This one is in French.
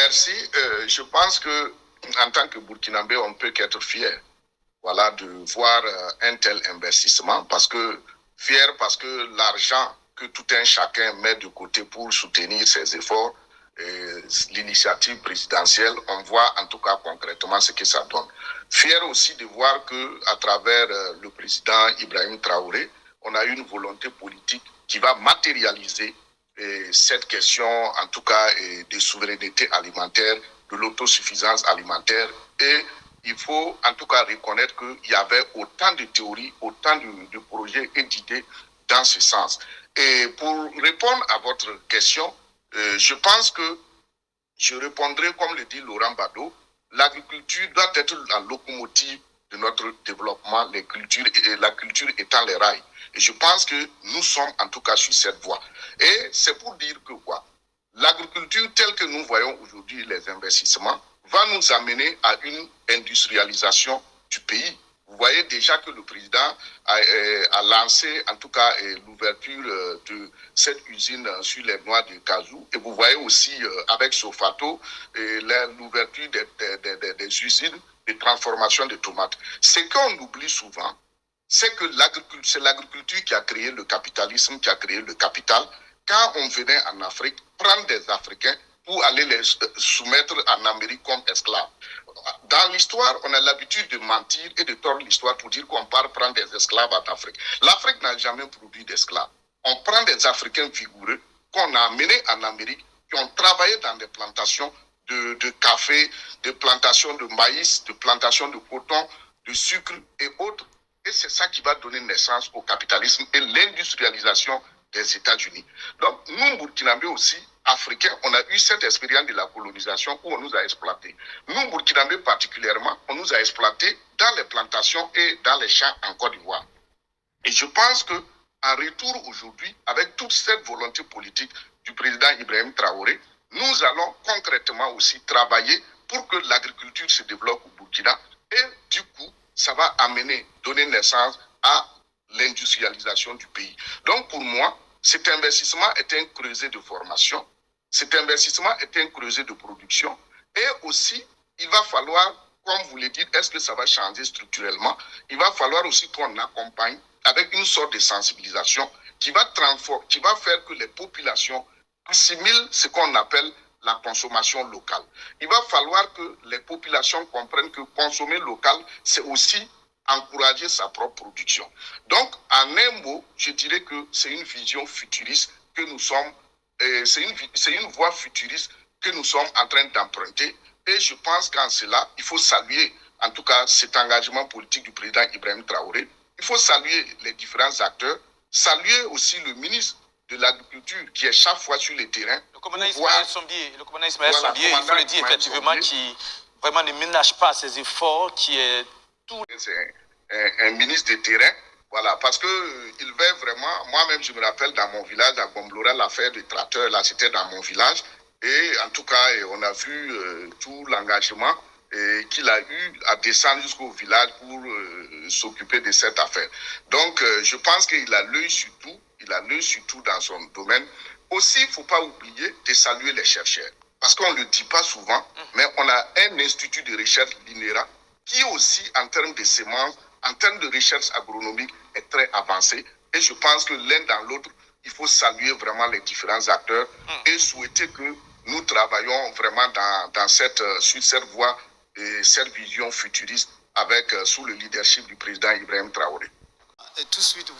Merci. Je pense que en tant que Burkinabé, on ne peut qu'être fier, voilà, de voir un tel investissement parce que l'argent que tout un chacun met de côté pour soutenir ses efforts, l'initiative présidentielle, on voit en tout cas concrètement ce que ça donne. Fier aussi de voir que à travers le président Ibrahim Traoré, on a une volonté politique qui va matérialiser cette question, en tout cas, de souveraineté alimentaire, de l'autosuffisance alimentaire. Et il faut en tout cas reconnaître qu'il y avait autant de théories, autant de projets et d'idées dans ce sens. Et pour répondre à votre question, je pense que je répondrai comme le dit Laurent Bado, l'agriculture doit être la locomotive de notre développement, la culture étant les rails. Et je pense que nous sommes en tout cas sur cette voie. Et c'est pour dire que quoi? L'agriculture telle que nous voyons aujourd'hui les investissements va nous amener à une industrialisation du pays. Vous voyez déjà que le président a lancé en tout cas l'ouverture de cette usine sur les noix de Kazoo. Et vous voyez aussi avec Sofato l'ouverture des usines de transformation de tomates. Ce qu'on oublie souvent, c'est que c'est l'agriculture qui a créé le capitalisme, qui a créé le capital. Quand on venait en Afrique, prendre des Africains pour aller les soumettre en Amérique comme esclaves. Dans l'histoire, on a l'habitude de mentir et de tordre l'histoire pour dire qu'on part prendre des esclaves en Afrique. L'Afrique n'a jamais produit d'esclaves. On prend des Africains vigoureux qu'on a amenés en Amérique, qui ont travaillé dans des plantations de café, de plantations de maïs, de plantations de coton, de sucre et autres. Et c'est ça qui va donner naissance au capitalisme et l'industrialisation des États-Unis. Donc, nous, Burkinabés aussi, Africains, on a eu cette expérience de la colonisation où on nous a exploités. Nous, Burkinabés particulièrement, on nous a exploités dans les plantations et dans les champs en Côte d'Ivoire. Et je pense qu'en retour aujourd'hui, avec toute cette volonté politique du président Ibrahim Traoré, nous allons concrètement aussi travailler pour que l'agriculture se développe au Burkina et du coup, ça va donner naissance à l'industrialisation du pays. Donc pour moi, cet investissement est un creuset de formation, cet investissement est un creuset de production et aussi, il va falloir, comme vous le dites, est-ce que ça va changer structurellement? Il va falloir aussi qu'on accompagne avec une sorte de sensibilisation qui va faire que les populations assimilent ce qu'on appelle la consommation locale. Il va falloir que les populations comprennent que consommer local, c'est aussi encourager sa propre production. Donc, en un mot, je dirais que c'est une vision futuriste que nous sommes, c'est une voie futuriste que nous sommes en train d'emprunter. Et je pense qu'en cela, il faut saluer, en tout cas, cet engagement politique du président Ibrahim Traoré. Il faut saluer les différents acteurs, saluer aussi le ministre de l'Agriculture qui est chaque fois sur le terrain. Le commandant Ismaël Sombier, il faut le dire effectivement, qui vraiment ne ménage pas ses efforts, qui est tout. C'est un ministre de terrain, voilà, parce que il veut vraiment, moi-même je me rappelle dans mon village, à Gomblora, l'affaire du tracteur, là c'était dans mon village, et en tout cas on a vu tout l'engagement qu'il a eu à descendre jusqu'au village pour s'occuper de cette affaire. Donc je pense qu'il a l'œil sur tout, il a l'œil sur tout dans son domaine. Aussi, il ne faut pas oublier de saluer les chercheurs. Parce qu'on ne le dit pas souvent, mais on a un institut de recherche, l'INERA, qui aussi, en termes de semences, en termes de recherche agronomique, est très avancé. Et je pense que l'un dans l'autre, il faut saluer vraiment les différents acteurs et souhaiter que nous travaillons vraiment sur cette voie et cette vision futuriste sous le leadership du président Ibrahim Traoré. Et tout de suite,